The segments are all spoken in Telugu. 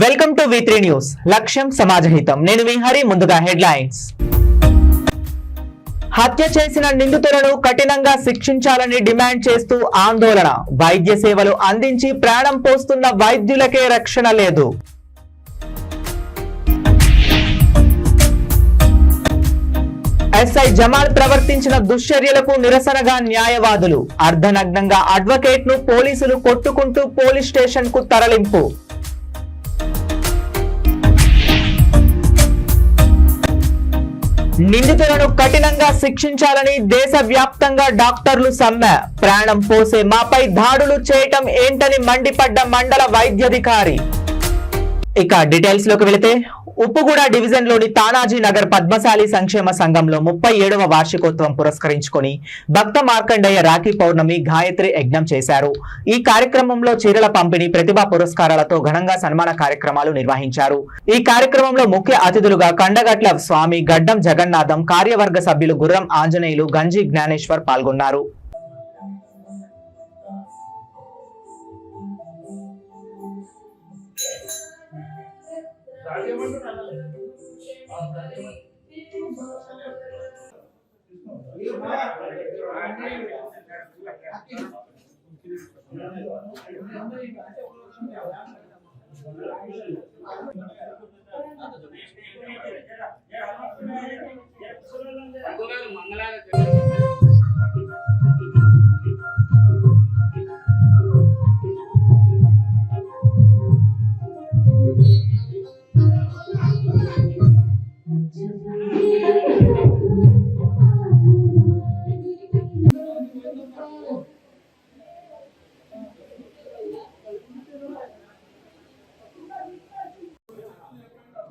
Welcome to V3 news. లక్ష్యం సమాజహితం. నేను మీ హరి. ముందుగా హెడ్లైన్స్. హత్య చేసిన నిందితులను కఠినంగా శిక్షించాలని డిమాండ్ చేస్తూ ఆందోళన. వైద్య సేవలు అందించి ప్రాణం పోస్తున్న వైద్యులకే రక్షణ లేదు. ఎస్ఐ జమాల్ ప్రవర్తించిన దుశ్చర్యలకు నిరసనగా న్యాయవాదులు. అర్ధనగ్నంగా అడ్వకేట్ ను పోలీసులు కొట్టుకుంటూ పోలీస్ స్టేషన్ కు తరలింపు. నిందితులను కఠినంగా శిక్షించాలని దేశవ్యాప్తంగా డాక్టర్లు సమ్మె. ప్రాణం పోసే మాపై దాడులు చేయటం ఏంటని మండిపడ్డ మండల వైద్యాధికారి. ఇక డీటెయిల్స్ లోకి వెళితే, ఉప్పుగూడ డివిజన్ లోని తానాజీ నగర్ పద్మశాలి సంక్షేమ సంఘంలో 37వ వార్షికోత్సవం పురస్కరించుకొని భక్త మార్కండేయ రాఖీ పౌర్ణమి గాయత్రి యజ్ఞం చేశారు. ఈ కార్యక్రమంలో చీరల పంపిణీ, ప్రతిభా పురస్కారాలతో ఘనంగా సన్మాన కార్యక్రమాలు నిర్వహించారు. ఈ కార్యక్రమంలో ముఖ్య అతిథులుగా కండగట్ల స్వామి, గడ్డం జగన్నాథం, కార్యవర్గ సభ్యులు గుర్రం ఆంజనేయులు, గంజి జ్ఞానేశ్వర్ పాల్గొన్నారు.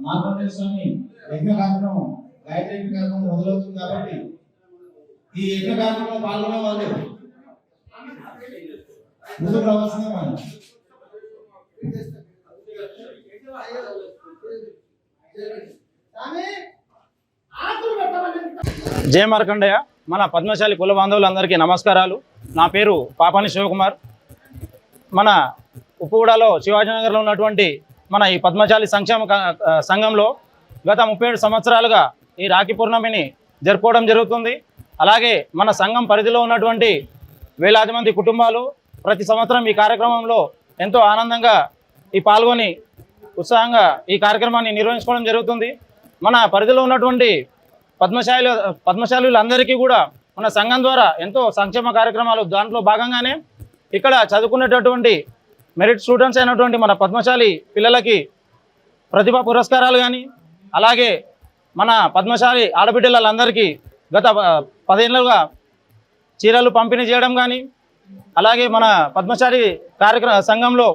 మార్కండేయ స్వామి యజ్ఞ కార్యక్రమం గాయత్రి కార్యక్రమం మొదలవుతుంది కాబట్టి ఈ యజ్ఞ కార్యక్రమంలో పాల్గొనే వాళ్ళు ముందుకు రావాల్సిందే. వాళ్ళు జయ మార్కండేయ. మన పద్మశాలి కుల బాంధవులందరికీ నమస్కారాలు. నా పేరు పాపాని శివకుమార్. మన ఉప్పుగూడలో శివాజీనగర్లో ఉన్నటువంటి మన ఈ పద్మశాలి సంక్షేమ సంఘంలో గత 37 సంవత్సరాలుగా ఈ రాఖీ పౌర్ణమిని జరుపుకోవడం జరుగుతుంది. అలాగే మన సంఘం పరిధిలో ఉన్నటువంటి వేలాది మంది కుటుంబాలు ప్రతి సంవత్సరం ఈ కార్యక్రమంలో ఎంతో ఆనందంగా పాల్గొని ఉత్సాహంగా ఈ కార్యక్రమాన్ని నిర్వహించుకోవడం జరుగుతుంది. మన పరిధిలో ఉన్నటువంటి పద్మశాలులందరికీ కూడా మన సంఘం ద్వారా ఎంతో సంక్షేమ కార్యక్రమాలు, దాంట్లో భాగంగానే ఇక్కడ చదువుకునేటటువంటి మెరిట్ స్టూడెంట్స్ అయినటువంటి మన పద్మశాలి పిల్లలకి ప్రతిభా పురస్కారాలు కానీ, అలాగే మన పద్మశాలి ఆడబిడ్డలందరికీ గత 10 ఏళ్ళుగా చీరలు పంపిణీ చేయడం కానీ, అలాగే మన పద్మశాలి సంఘంలో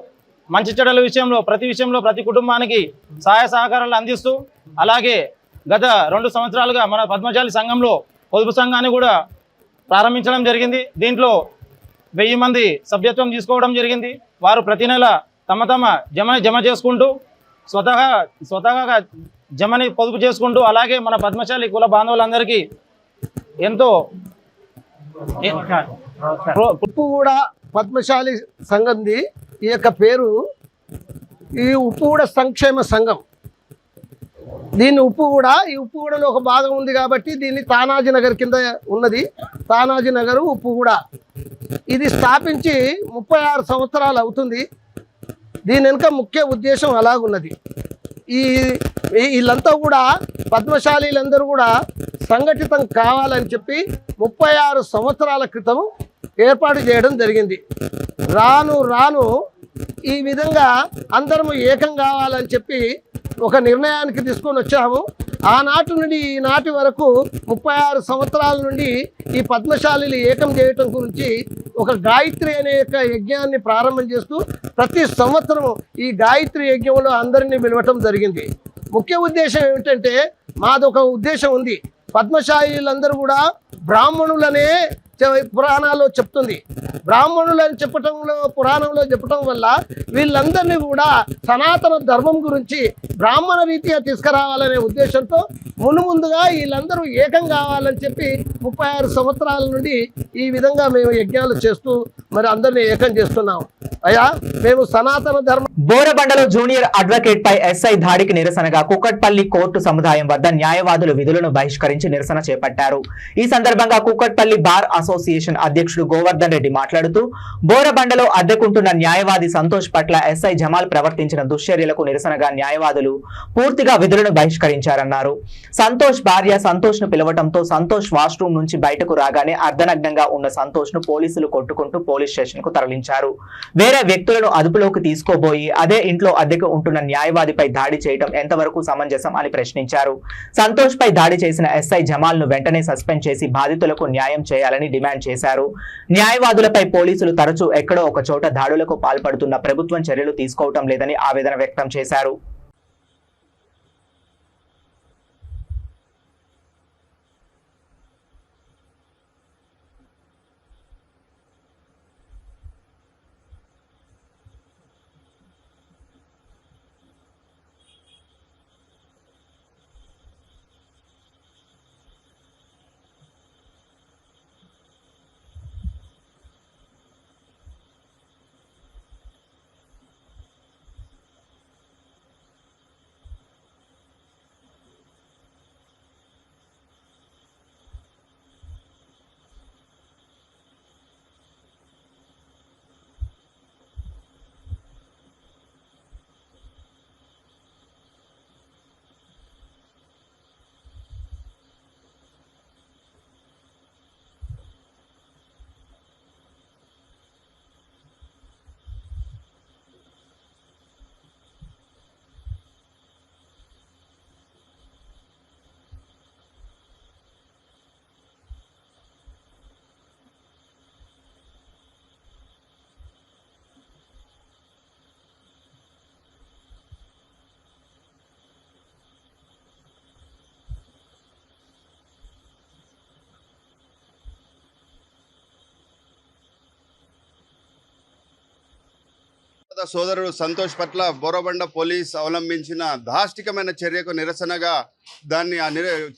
మంచి చెడ్డల విషయంలో ప్రతి కుటుంబానికి సహాయ సహకారాలు అందిస్తూ, అలాగే గత 2 సంవత్సరాలుగా మన పద్మశాలి సంఘంలో పొదుపు సంఘాన్ని కూడా ప్రారంభించడం జరిగింది. దీంట్లో 1000 మంది సభ్యత్వం తీసుకోవడం జరిగింది. వారు ప్రతి నెల తమ జమ చేసుకుంటూ స్వతహాగా జమని పొదుపు చేసుకుంటూ, అలాగే మన పద్మశాలి కుల బాంధవులందరికీ ఎంతో ఉప్పుగూడ పద్మశాలి సంఘంది ఈ యొక్క పేరు. ఈ ఉప్పుగూడ సంక్షేమ సంఘం. దీన్ని ఉప్పుగూడలో ఒక భాగం ఉంది కాబట్టి దీన్ని తానాజీ నగర్ కింద ఉన్నది. తానాజీ నగర్ ఉప్పుగూడ. ఇది స్థాపించి 36 సంవత్సరాలు అవుతుంది. దీని వెనుక ముఖ్య ఉద్దేశం అలాగున్నది. వీళ్ళంతా కూడా పద్మశాలీలందరూ కూడా సంఘటితం కావాలని చెప్పి 36 సంవత్సరాల క్రితం ఏర్పాటు చేయడం జరిగింది. రాను ఈ విధంగా అందరము ఏకం కావాలని చెప్పి ఒక నిర్ణయానికి తీసుకొని వచ్చాము. ఆనాటి నుండి ఈనాటి వరకు 36 సంవత్సరాల నుండి ఈ పద్మశాలిని ఏకం చేయటం గురించి ఒక గాయత్రి అనే యజ్ఞాన్ని ప్రారంభం చేస్తూ ప్రతి సంవత్సరం ఈ గాయత్రి యజ్ఞంలో అందరినీ పిలవటం జరిగింది. ముఖ్య ఉద్దేశం ఏమిటంటే, మాదొక ఉద్దేశం ఉంది. పద్మశాలీలందరూ కూడా బ్రాహ్మణులనే పురాణాల్లో చెప్తుంది. బ్రాహ్మణులని పురాణంలో చెప్పటం వల్ల వీళ్ళందరినీ కూడా సనాతన ధర్మం గురించి బ్రాహ్మణ రీతిగా తీసుకురావాలనే ఉద్దేశంతో ముందుగా వీళ్ళందరూ ఏకం కావాలని చెప్పి 36 సంవత్సరాల నుండి ఈ విధంగా మేము యజ్ఞాలు చేస్తూ మరి అందరినీ ఏకం చేస్తున్నాం. అయ్యా మేము సనాతన ధర్మ బోరబండలో జూనియర్ అడ్వకేట్ పై ఎస్ఐ దాడికి నిరసనగా కుక్కట్పల్లి కోర్టు సముదాయం వద్ద న్యాయవాదులు విధులను బహిష్కరించి నిరసన చేపట్టారు. ఈ సందర్భంగా కుక్కట్పల్లి బార్ అసోసియేషన్ అధ్యక్షుడు గోవర్ధన్ రెడ్డి మాట్లాడుతూ బోరబండలో అద్దెకుంటున్న న్యాయవాది సంతోష్ పట్ల ఎస్ఐ జమాల్ ప్రవర్తించిన దుశ్చర్యలకు నిరసనగా న్యాయవాదులు పూర్తిగా విధులను బహిష్కరించారన్నారు. సంతోష్ భార్య సంతోష్ ను పిలవడంతో సంతోష్ వాష్రూమ్ నుంచి బయటకు రాగానే అర్ధనగ్నంగా ఉన్న సంతోష్ ను పోలీసులు కొట్టుకుంటూ పోలీస్ స్టేషన్ కు తరలించారు. వేరే వ్యక్తులను అదుపులోకి తీసుకోబోయి అదే ఇంట్లో అద్దెకు ఉంటున్న న్యాయవాదిపై దాడి చేయడం ఎంతవరకు సమంజసం అని ప్రశ్నించారు. సంతోష్ పై దాడి చేసిన ఎస్ఐ జమాల్ ను వెంటనే సస్పెండ్ చేసి బాధితులకు న్యాయం చేయాలని డిమాండ్ చేశారు. న్యాయవాదులపై పోలీసులు తరచూ ఎక్కడో ఒక చోట దాడులకు పాల్పడుతున్న ప్రభుత్వం చర్యలు తీసుకోవటం లేదని ఆవేదన వ్యక్తం చేశారు. సోదరుడు సంతోష్ పట్ల బోరబండ పోలీస్ అవలంబించిన దాష్టికమైన చర్యకు నిరసనగా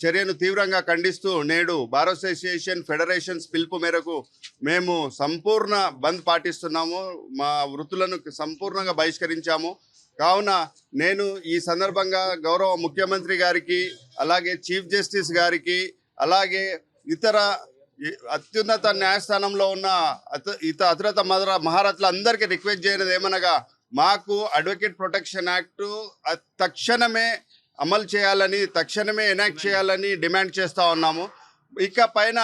చర్యను తీవ్రంగా ఖండిస్తూ నేడు బార్ అసోసియేషన్ ఫెడరేషన్స్ పిలుపు మేరకు మేము సంపూర్ణ బంద్ పాటిస్తున్నాము. మా వృత్తులను సంపూర్ణంగా బహిష్కరించాము. కావున నేను ఈ సందర్భంగా గౌరవ ముఖ్యమంత్రి గారికి, అలాగే చీఫ్ జస్టిస్ గారికి, అలాగే ఇతర అత్యున్నత న్యాయస్థానంలో ఉన్న అతిరత మహారథులు అందరికీ రిక్వెస్ట్ చేయలేదు ఏమనగా మాకు అడ్వకేట్ ప్రొటెక్షన్ యాక్ట్ తక్షణమే అమలు చేయాలని, తక్షణమే ఎనాక్ట్ చేయాలని డిమాండ్ చేస్తూ ఉన్నాము. ఇక పైన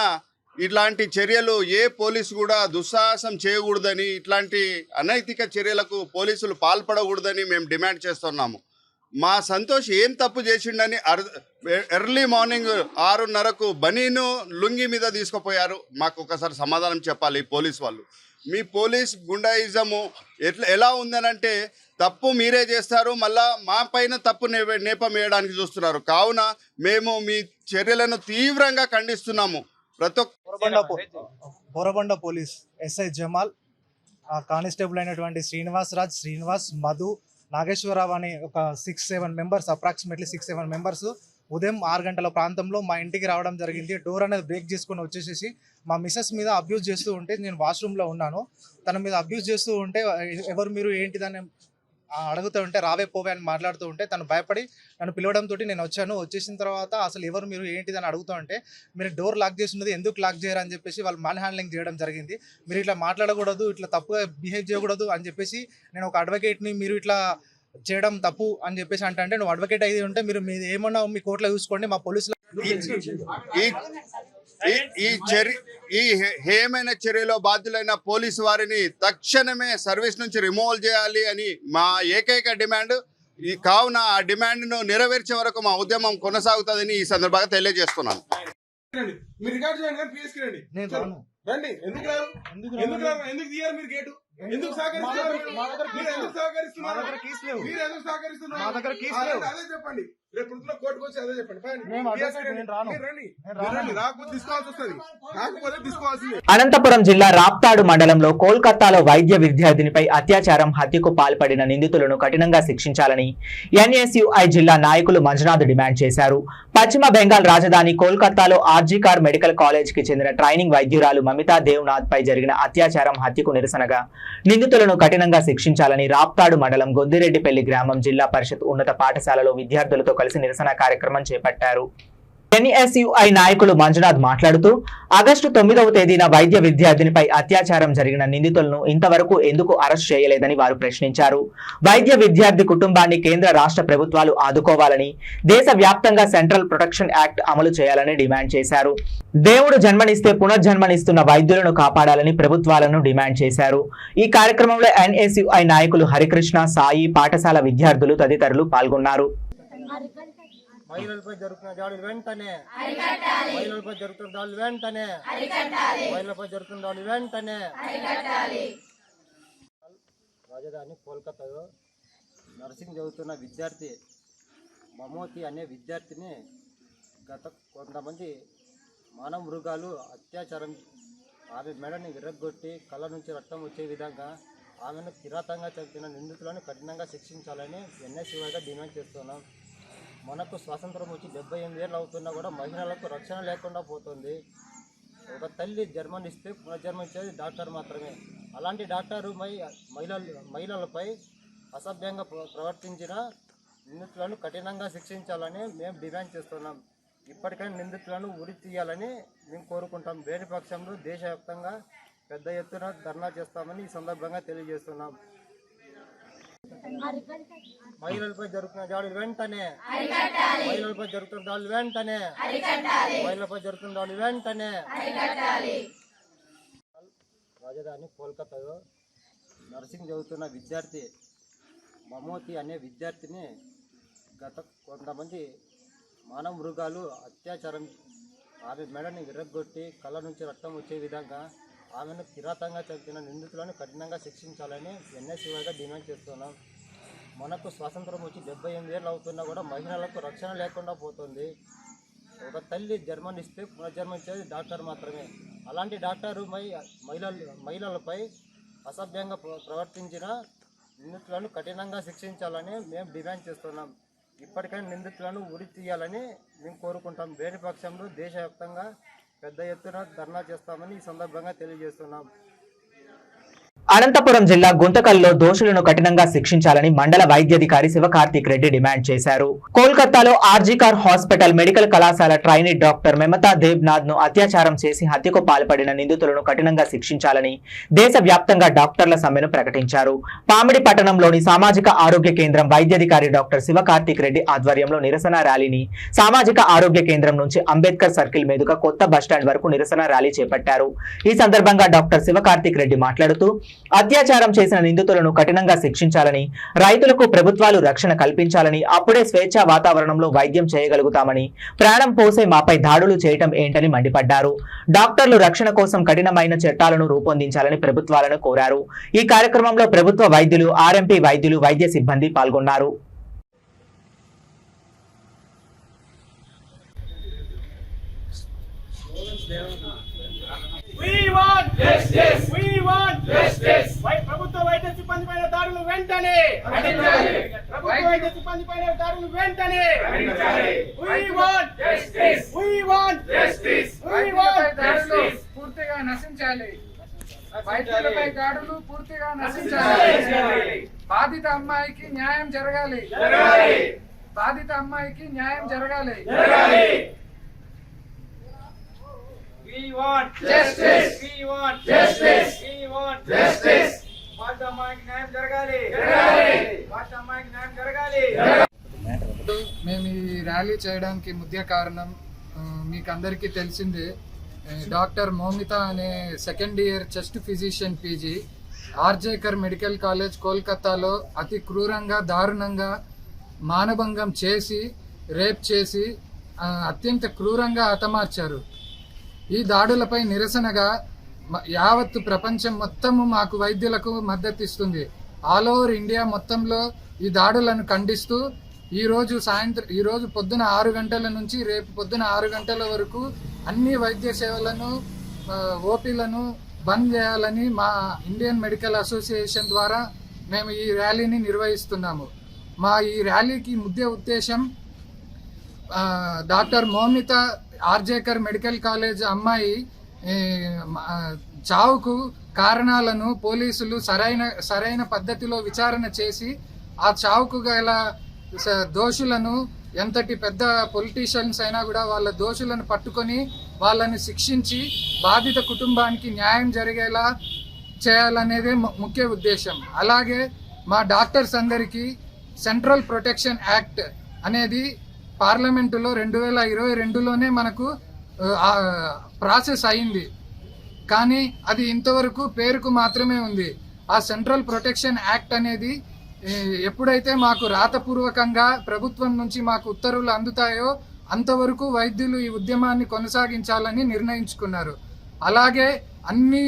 ఇట్లాంటి చర్యలు ఏ పోలీసు కూడా దుస్సాహసం చేయకూడదని, ఇట్లాంటి అనైతిక చర్యలకు పోలీసులు పాల్పడకూడదని మేము డిమాండ్ చేస్తున్నాము. మా సంతోష్ ఏం తప్పు చేసిండని ఎర్లీ మార్నింగ్ 6:30కు బనీను లుంగి మీద తీసుకుపోయారు. మాకు ఒకసారి సమాధానం చెప్పాలి పోలీస్ వాళ్ళు. మీ పోలీస్ గుండాయిజము ఎలా ఉందనంటే తప్పు మీరే చేస్తారు, మళ్ళా మా పైన తప్పు నేపం వేయడానికి చూస్తున్నారు. కావున మేము మీ చర్యలను తీవ్రంగా ఖండిస్తున్నాము. ప్రతి ఒక్క Borabanda police SI Jamal, constable అయినటువంటి శ్రీనివాస్, మధు, నాగేశ్వరరావు అని ఒక 6-7 మెంబర్స్, అప్రాక్సిమేట్లీ 6-7 మెంబర్స్ ఉదయం 6 గంటల ప్రాంతంలో మా ఇంటికి రావడం జరిగింది. డోర్ అనేది బ్రేక్ చేసుకొని వచ్చేసేసి మా మిస్సెస్ మీద అబ్యూజ్ చేస్తూ ఉంటే, నేను వాష్రూమ్లో ఉన్నాను, తన మీద అబ్యూజ్ చేస్తూ ఉంటే ఎవరు మీరు ఏంటిదని అడుగుతూ ఉంటే రావే పోవే అని మాట్లాడుతూ ఉంటే తను భయపడి నన్ను పిలవడంతో నేను వచ్చేసిన తర్వాత అసలు ఎవరు మీరు ఏంటిదని అడుగుతూ ఉంటే మీరు డోర్ లాక్ చేసి ఉన్నది ఎందుకు లాక్ చేయరు అని చెప్పేసి వాళ్ళు మ్యాన్ హ్యాండ్లింగ్ చేయడం జరిగింది. మీరు ఇట్లా మాట్లాడకూడదు, ఇట్లా తప్పుగా బిహేవ్ చేయకూడదు అని చెప్పేసి, నేను ఒక అడ్వకేట్ని, మీరు ఇట్లా చేయడం తప్పు అని చెప్పేసి అంటే నువ్వు అడ్వకేట్ అయ్యి ఉంటే మీరు ఏమన్నా మీ కోర్టులో చూసుకోండి, మా పోలీసులు ఈ హేమైన చర్యలో బాధ్యులైన పోలీసు వారిని తక్షణమే సర్వీస్ నుంచి రిమూవల్ చేయాలి అని మా ఏకైక డిమాండ్. కావున ఆ డిమాండ్ను నెరవేర్చే వరకు మా ఉద్యమం కొనసాగుతుందని ఈ సందర్భంగా తెలియజేస్తున్నాను. రేపు కోర్టుకు వచ్చి అదే చెప్పండి. మేము అడ్వకేట్, నేను రాను. రాకపోతే తీసుకోవాల్సి వస్తుంది, కాకపోతే తీసుకోవాల్సింది. అనంతపురం జిల్లా రాప్తాడు మండలంలో కోల్కతాలో వైద్య విద్యార్థినిపై అత్యాచారం హత్యకు పాల్పడిన నిందితులను కఠినంగా శిక్షించాలని ఎన్ఎస్యుఐ జిల్లా నాయకులు మంజునాథ్ డిమాండ్ చేశారు. పశ్చిమ బెంగాల్ రాజధాని కోల్కతాలో ఆర్జీకార్ మెడికల్ కాలేజ్ కి చెందిన ట్రైనింగ్ వైద్యురాలు మమితా దేవ్నాథ్ పై జరిగిన అత్యాచారం హత్యకు నిరసనగా నిందితులను కఠినంగా శిక్షించాలని రాప్తాడు మండలం గొద్దిరెడ్డిపల్లి గ్రామం జిల్లా పరిషత్ ఉన్నత పాఠశాలలో విద్యార్థులతో కలిసి నిరసన కార్యక్రమం చేపట్టారు. ఎన్ఎస్యుఐ నాయకులు మంజునాథ్ మాట్లాడుతూ ఆగస్టు 9వ తేదీన వైద్య విద్యార్థినిపై అత్యాచారం జరిగిన నిందితులను ఇంతవరకు ఎందుకు అరెస్ట్ చేయలేదని వారు ప్రశ్నించారు. వైద్య విద్యార్థి కుటుంబాన్ని కేంద్ర రాష్ట్ర ప్రభుత్వాలు ఆదుకోవాలని, దేశవ్యాప్తంగా సెంట్రల్ ప్రొటెక్షన్ యాక్ట్ అమలు చేయాలని డిమాండ్ చేశారు. దేవుడు జన్మనిస్తే పునర్జన్మనిస్తున్న వైద్యులను కాపాడాలని ప్రభుత్వాలను డిమాండ్ చేశారు. ఈ కార్యక్రమంలో ఎన్ఎస్యుఐ నాయకులు హరికృష్ణ, సాయి, పాఠశాల విద్యార్థులు తదితరులు పాల్గొన్నారు. మహిళలపై జరుగుతున్న దాడులు వెంటనే మహిళలపై జరుగుతున్న దాడులు వెంటనే మహిళలపై జరుగుతున్న దాడులు వెంటనే రాజధాని కోల్కతాలో నర్సింగ్ చదువుతున్న విద్యార్థి మమోతి అనే విద్యార్థిని గత కొంతమంది మానవ మృగాలు అత్యాచారం, ఆమె మెడని విరగ్గొట్టి కళ్ళ నుంచి రక్తం వచ్చే విధంగా ఆమెను కిరాతంగా చంపిన నిందితులను కఠినంగా శిక్షించాలని ఎన్ఎస్యుఐగా డిమాండ్ చేస్తున్నాం. మనకు స్వాతంత్రం వచ్చి 78 ఏళ్ళు అవుతున్నా కూడా మహిళలకు రక్షణ లేకుండా పోతుంది. ఒక తల్లి జన్మనిస్తే పునర్జన్మించేది డాక్టర్ మాత్రమే. అలాంటి డాక్టరు మహిళలపై అసభ్యంగా ప్రవర్తించిన నిందితులను కఠినంగా శిక్షించాలని మేము డిమాండ్ చేస్తున్నాం. ఇప్పటికైనా నిందితులను ఉరి తీయాలని మేము కోరుకుంటాం. లేని పక్షంలో దేశవ్యాప్తంగా పెద్ద ఎత్తున ధర్నా చేస్తామని ఈ సందర్భంగా తెలియజేస్తున్నాం. మహిళలపై జరుగుతున్న దాడులు వెంటనే మహిళలపై జరుగుతున్న దాడులు వెంటనే మహిళలపై జరుగుతున్న దాడులు వెంటనే రాజధాని కోల్కతాలో నర్సింగ్ చదువుతున్న విద్యార్థి మమోతి అనే విద్యార్థిని గత కొంతమంది మానవ మృగాలు అత్యాచారం, ఆమె మెడని విరగ్గొట్టి కళ్ళ నుంచి రక్తం వచ్చే విధంగా ఆమెను కిరాతంగా చంపిన నిందితులను కఠినంగా శిక్షించాలని ఎన్ఎస్యుఐగా డిమాండ్ చేస్తున్నాం. మనకు స్వాతంత్రం వచ్చి 78 ఏళ్ళు అవుతున్నా కూడా మహిళలకు రక్షణ లేకుండా పోతుంది. ఒక తల్లి జన్మనిస్తే పునర్జన్మించేది డాక్టర్ మాత్రమే. అలాంటి డాక్టరు మహిళలపై అసభ్యంగా ప్రవర్తించిన నిందితులను కఠినంగా శిక్షించాలని మేము డిమాండ్ చేస్తున్నాం. ఇప్పటికైనా నిందితులను ఉరి తీయాలని మేము కోరుకుంటాం. లేని పక్షంలో దేశవ్యాప్తంగా పెద్ద ఎత్తున ధర్నా చేస్తామని ఈ సందర్భంగా తెలియజేస్తున్నాం. అనంతపురం జిల్లా గుంతకల్లో దోషులను కఠినంగా శిక్షించాలని మండల వైద్యాధికారి శివకార్తిక్ రెడ్డి డిమాండ్ చేశారు. కోల్కతాలో ఆర్జీకార్ హాస్పిటల్ మెడికల్ కళాశాల ట్రైనీ డాక్టర్ మమతా దేవ్నాథ్ ను అత్యాచారం చేసి హత్యకు పాల్పడిన నిందితులను కఠినంగా శిక్షించాలని దేశవ్యాప్తంగా డాక్టర్ల సమ్మెను ప్రకటించారు. పామిడి పట్టణంలోని సామాజిక ఆరోగ్య కేంద్రం వైద్యాధికారి డాక్టర్ శివకార్తిక్ రెడ్డి ఆధ్వర్యంలో నిరసన ర్యాలీని సామాజిక ఆరోగ్య కేంద్రం నుంచి అంబేద్కర్ సర్కిల్ మీదుగా కొత్త బస్టాండ్ వరకు నిరసన ర్యాలీ చేపట్టారు. ఈ సందర్భంగా డాక్టర్ శివకార్తిక్ రెడ్డి మాట్లాడుతూ అత్యాచారం చేసిన నిందితులను కఠినంగా శిక్షించాలని, రైతులకు ప్రభుత్వాలు రక్షణ కల్పించాలని, అప్పుడే స్వేచ్ఛా వాతావరణంలో వైద్యం చేయగలుగుతామని, ప్రాణం పోసే మాపై దాడులు చేయటం ఏంటని మండిపడ్డారు. డాక్టర్లు రక్షణ కోసం కఠినమైన చట్టాలను రూపొందించాలని ప్రభుత్వాలను కోరారు. ఈ కార్యక్రమంలో ప్రభుత్వ వైద్యులు, ఆర్ఎంపీ వైద్యులు, వైద్య సిబ్బంది పాల్గొన్నారు. ప్రభుత్వ వైద్య సిబ్బంది పైన దాడులు వెంటనే ప్రభుత్వ వైద్య సిబ్బంది పైన దాడులు వెంటనే పూర్తిగా నశించాలి. వైద్యులపై దాడులు పూర్తిగా నశించాలి. బాధిత అమ్మాయికి న్యాయం జరగాలి. బాధిత అమ్మాయికి న్యాయం జరగాలి. We want justice. We want justice. We want justice. బాధిత అమ్మాయికి న్యాయం జరగాలి. బాధిత అమ్మాయికి న్యాయం జరగాలి. మేము ఈ ర్యాలీ చేయడానికి ముఖ్య కారణం మీకు అందరికీ తెలిసిందే, డాక్టర్ మౌమిత అనే second year chest physician PG RG Kar medical college కోల్కతాలో అతి క్రూరంగా, దారుణంగా మానభంగం చేసి, రేప్ చేసి అత్యంత క్రూరంగా హతమార్చారు. ఈ దాడులపై నిరసనగా యావత్తు ప్రపంచం మొత్తము మాకు వైద్యులకు మద్దతు ఇస్తుంది. ఆల్ ఓవర్ ఇండియా మొత్తంలో ఈ దాడులను ఖండిస్తూ ఈరోజు పొద్దున 6 గంటల నుంచి రేపు పొద్దున 6 గంటల వరకు అన్ని వైద్య సేవలను ఓపీలను బంద్ చేయాలని మా ఇండియన్ మెడికల్ అసోసియేషన్ ద్వారా మేము ఈ ర్యాలీని నిర్వహిస్తున్నాము. మా ఈ ర్యాలీకి ముఖ్య ఉద్దేశం doctor Moumita RG Kar medical college అమ్మాయి చావుకు కారణాలను పోలీసులు సరైన పద్ధతిలో విచారణ చేసి ఆ చావుకు గల దోషులను, ఎంతటి పెద్ద పొలిటీషియన్స్ అయినా కూడా వాళ్ళ దోషులను పట్టుకొని వాళ్ళని శిక్షించి బాధిత కుటుంబానికి న్యాయం జరిగేలా చేయాలనేదే ముఖ్య ఉద్దేశం. అలాగే మా డాక్టర్స్ అందరికీ సెంట్రల్ ప్రొటెక్షన్ యాక్ట్ అనేది పార్లమెంటులో 2022లోనే మనకు ప్రాసెస్ అయింది, కానీ అది ఇంతవరకు పేరుకు మాత్రమే ఉంది. ఆ సెంట్రల్ ప్రొటెక్షన్ యాక్ట్ అనేది ఎప్పుడైతే మాకు రాతపూర్వకంగా ప్రభుత్వం నుంచి మాకు ఉత్తర్వులు అందుతాయో అంతవరకు వైద్యులు ఈ ఉద్యమాన్ని కొనసాగించాలని నిర్ణయించుకున్నారు. అలాగే అన్ని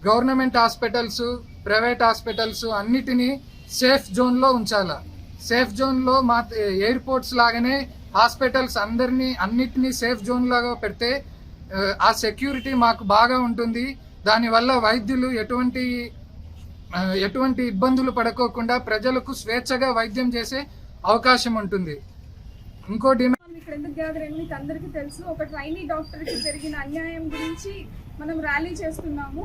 గవర్నమెంట్ హాస్పిటల్స్, ప్రైవేట్ హాస్పిటల్స్ అన్నిటినీ సేఫ్ జోన్లో ఉంచాల. సేఫ్ జోన్లో మా ఎయిర్పోర్ట్స్ లాగానే హాస్పిటల్స్ అన్నిటినీ సేఫ్ జోన్ లాగా పెడితే ఆ సెక్యూరిటీ మాకు బాగా ఉంటుంది. దానివల్ల వైద్యులు ఎటువంటి ఇబ్బందులు పడుకోకుండా ప్రజలకు స్వేచ్ఛగా వైద్యం చేసే అవకాశం ఉంటుంది. ఇంకో డిమాండ్ ఇక్కడ ఎందుకు గ్యాదర్ అయింది మీకు అందరికీ తెలుసు. ఒక ట్రైనీ డాక్టర్కి జరిగిన అన్యాయం గురించి మనం ర్యాలీ చేస్తున్నాము.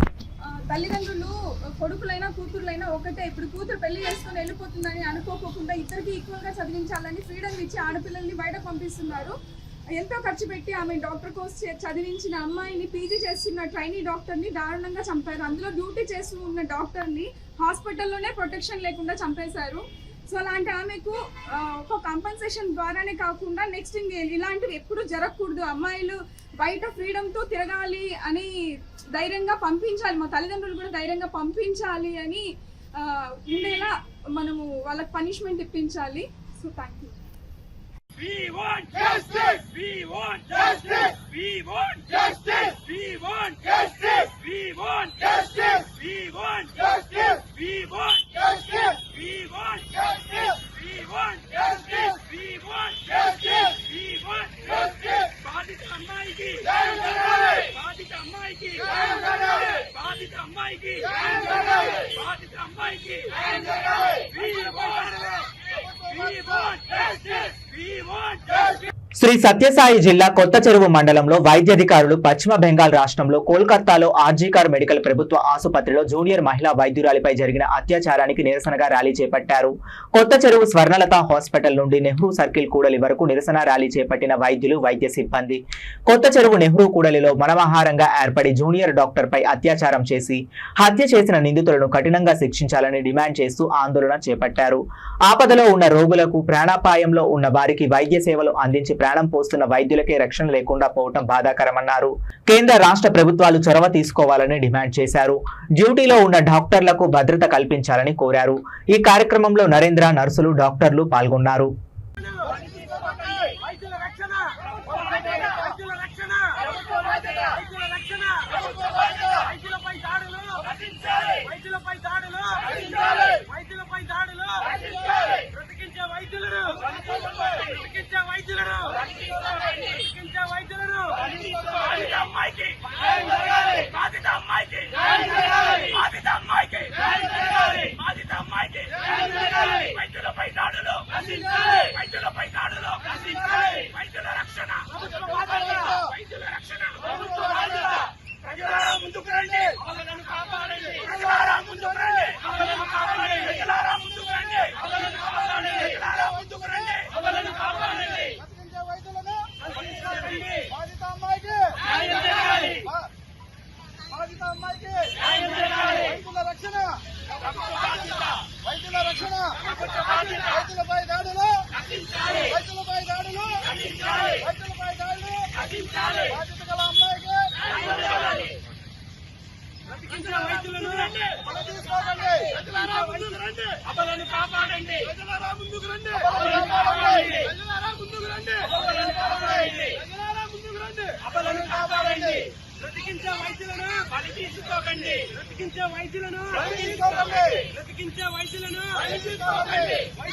తల్లిదండ్రులు కొడుకులైనా కూతుర్లైనా ఒకటే. ఇప్పుడు కూతురు పెళ్లి చేసుకొని వెళ్ళిపోతుందని అనుకోకుండా ఇద్దరికి ఈక్వల్గా చదివించాలని ఫ్రీడమ్ ఇచ్చి ఆడపిల్లల్ని బయట పంపిస్తున్నారు. ఎంతో ఖర్చు పెట్టి ఆమె డాక్టర్ కోర్స్ చదివించిన అమ్మాయిని పీజీ చేస్తున్న ట్రైనీ డాక్టర్ని దారుణంగా చంపారు. అందులో డ్యూటీ చేస్తూ ఉన్న డాక్టర్ని హాస్పిటల్లోనే ప్రొటెక్షన్ లేకుండా చంపేశారు. సో అలాంటి ఆమెకు ఒక కంపెన్సేషన్ ద్వారానే కాకుండా నెక్స్ట్ ఇలాంటివి ఎప్పుడు జరగకూడదు, అమ్మాయిలు బయట ఫ్రీడమ్తో తిరగాలి అని ధైర్యంగా పంపించాలి. మా తల్లిదండ్రులు కూడా ధైర్యంగా పంపించాలి అని ఉండేలా మనము వాళ్ళకి పనిష్మెంట్ ఇప్పించాలి. So thank you. We want justice! We want justice! We want justice! We want justice! We want justice! We want justice! We want justice! We want justice! We want justice! We want justice! We want justice! బాధిత అమ్మాయికి న్యాయం జరగాలి! బాధిత అమ్మాయికి న్యాయం జరగాలి! బాధిత అమ్మాయికి న్యాయం జరగాలి! బాధిత అమ్మాయికి న్యాయం జరగాలి! We want justice! We want justice! Shri Sathya Sai జిల్లా కొత్త చెరువు మండలంలో వైద్యాధికారులు పశ్చిమ బెంగాల్ రాష్ట్రంలో కోల్కతాలో ఆర్జీకర్ మెడికల్ ప్రభుత్వ ఆసుపత్రిలో జూనియర్ మహిళా వైద్యురాలిపై జరిగిన అత్యాచారానికి నిరసనగా ర్యాలీ చేపట్టారు. కొత్త చెరువు స్వర్ణలత హాస్పిటల్ నుండి నెహ్రూ సర్కిల్ కూడలి వరకు నిరసన ర్యాలీ చేపట్టిన వైద్యులు, వైద్య సిబ్బంది కొత్త చెరువు నెహ్రూ కూడలిలో మనమహారంగా ఏర్పడి జూనియర్ డాక్టర్ పై అత్యాచారం చేసి హత్య చేసిన నిందితులను కఠినంగా శిక్షించాలని డిమాండ్ చేస్తూ ఆందోళన చేపట్టారు. ఆపదలో ఉన్న రోగులకు, ప్రాణాపాయంలో ఉన్న వారికి వైద్య సేవలు అందించి ప్రాణం పోస్తున్న వైద్యులకే రక్షణ లేకుండా పోవటం బాధాకరమన్నారు. కేంద్ర రాష్ట్ర ప్రభుత్వాలు చొరవ తీసుకోవాలని డిమాండ్ చేశారు. డ్యూటీలో ఉన్న డాక్టర్లకు భద్రత కల్పించాలని కోరారు. ఈ కార్యక్రమంలో నరేంద్ర, నర్సులు, డాక్టర్లు పాల్గొన్నారు. వైద్యులను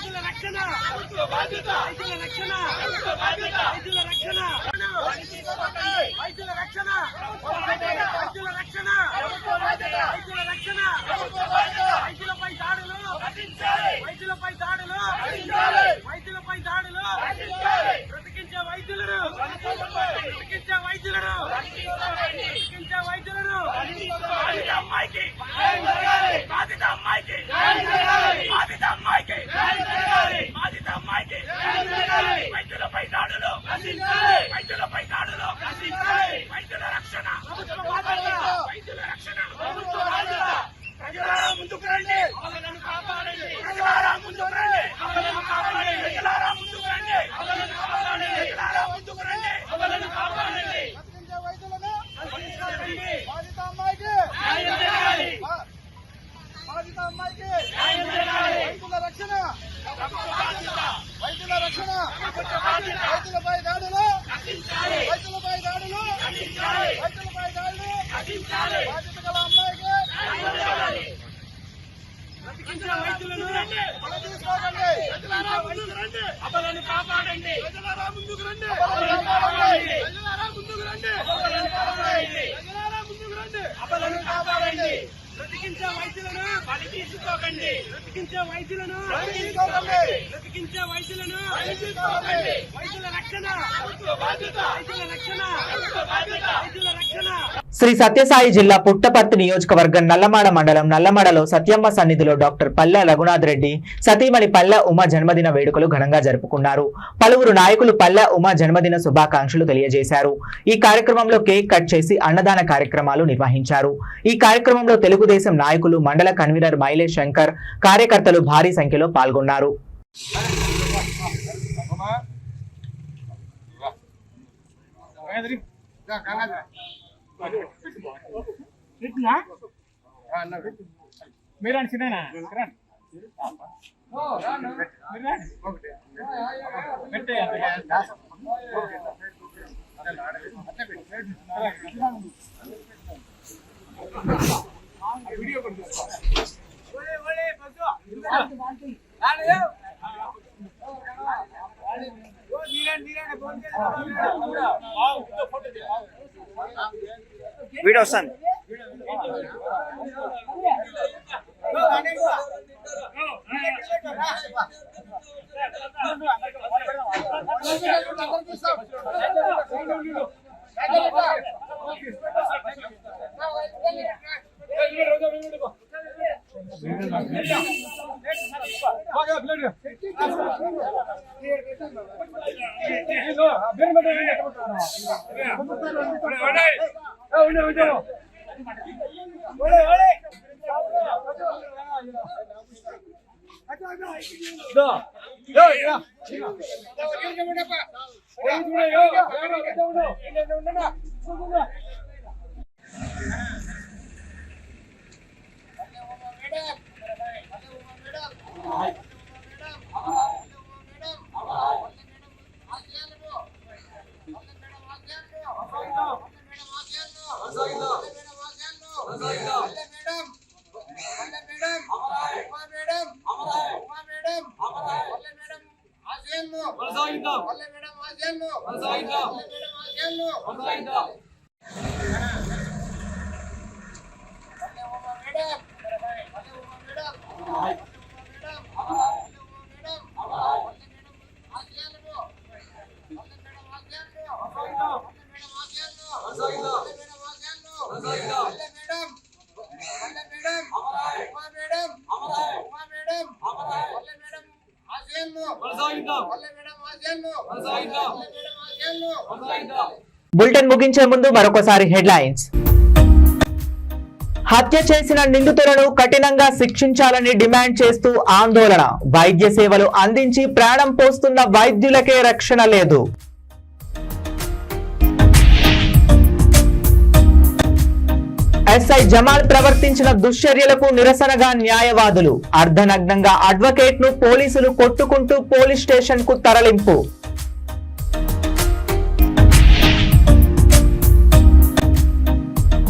వైద్యుల రక్షణ వైద్యుల రక్షణ వైద్యుల రక్షణ వైద్యుల రక్షణ వైద్యుల రక్షణ వైద్యుల రక్షణ వైద్యులపై దాడులు వైద్యులపై దాడులు వైద్యులపై దాడులు బ్రతికించే వైద్యులను బ్రతికించే వైద్యులను బ్రతికించే వైద్యులను బాధిత అమ్మాయికి బాధిత అమ్మాయికి బాధిత అమ్మాయికి బాధిత అమ్మాయికి వైద్యులపై దాడులు వైద్యులపై దాడులు వైద్యుల రక్షణ వైద్యుల రక్షణ ప్రజలారా ముందుకు రండి ప్రజలారా ముందుకు రండి ప్రజలారా ముందుకు రండి ప్రజలారా ముందుకు రండి బాధిత అమ్మాయికి బాధిత అమ్మాయికి వైద్యుల రక్షణ వైద్యుల రక్షణ వైద్యులపై దాడులు వైద్యులపై దాడులు వైద్యులపై దాడులు బాధిత గల అమ్మాయికి బ్రతికించిన వైద్యులను తీసుకోకండి అబలను కాపాడండి ప్రజలారా ముందుకు రండి ప్రజలారా ముందుకు రండి ప్రజలారా ముందుకు రండి అబలను కాపాడండి బ్రతికించే వైద్యులను బలి తీసుకోకండి బ్రతికించే వైద్యులను బ్రతికించే వైద్యులను వైద్యుల రక్షణ వైద్యుల రక్షణ వైద్యుల రక్షణ. శ్రీ సత్యసాయి జిల్లా పుట్టపర్తి నియోజకవర్గం నల్లమాడ మండలం నల్లమాడలో సత్యమ్మ సన్నిధిలో డాక్టర్ పల్లె రఘునాథ్ రెడ్డి సతీమణి పల్లె ఉమ జన్మదిన వేడుకలు ఘనంగా జరుపుకున్నారు. పలువురు నాయకులు పల్లె ఉమ జన్మదిన శుభాకాంక్షలు తెలియజేశారు. ఈ కార్యక్రమంలో కేక్ కట్ చేసి అన్నదాన కార్యక్రమాలు నిర్వహించారు. ఈ కార్యక్రమంలో తెలుగుదేశం నాయకులు మండల కన్వీనర్ మైలేష్ శంకర్ కార్యకర్తలు భారీ సంఖ్యలో పాల్గొన్నారు. వీడియో వస్తాను. బులెటిన్ ముగించే ముందు మరొకసారి హెడ్లైన్స్. హత్య చేసిన నిందితులను కఠినంగా శిక్షించాలని డిమాండ్ చేస్తూ ఆందోళన. వైద్య సేవలు అందించి ప్రాణం పోస్తున్న వైద్యులకే రక్షణ లేదు. ఎస్ఐ జమాల్ ప్రవర్తించిన దుశ్చర్యలకు నిరసనగా న్యాయవాదులు. అర్ధనగ్నంగా అడ్వకేట్ ను పోలీసులు కొట్టుకుంటూ పోలీస్ స్టేషన్ కు తరలింపు.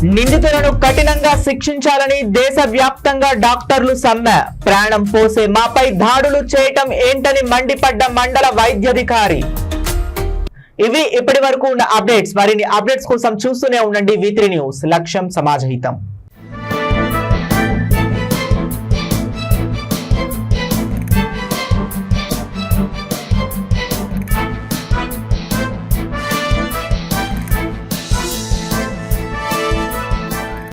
నిందితులను కఠినంగా శిక్షించాలని దేశవ్యాప్తంగా డాక్టర్లు సమ్మె. ప్రాణం పోసే మాపై దాడులు చేయటం ఏంటని మండిపడ్డ మండల వైద్యాధికారి. ఇవి ఇప్పటి వరకు ఉన్న అప్డేట్స్. మరిన్ని అప్డేట్స్ కోసం చూస్తూనే ఉండండి V3 న్యూస్. లక్ష్యం సమాజహితం.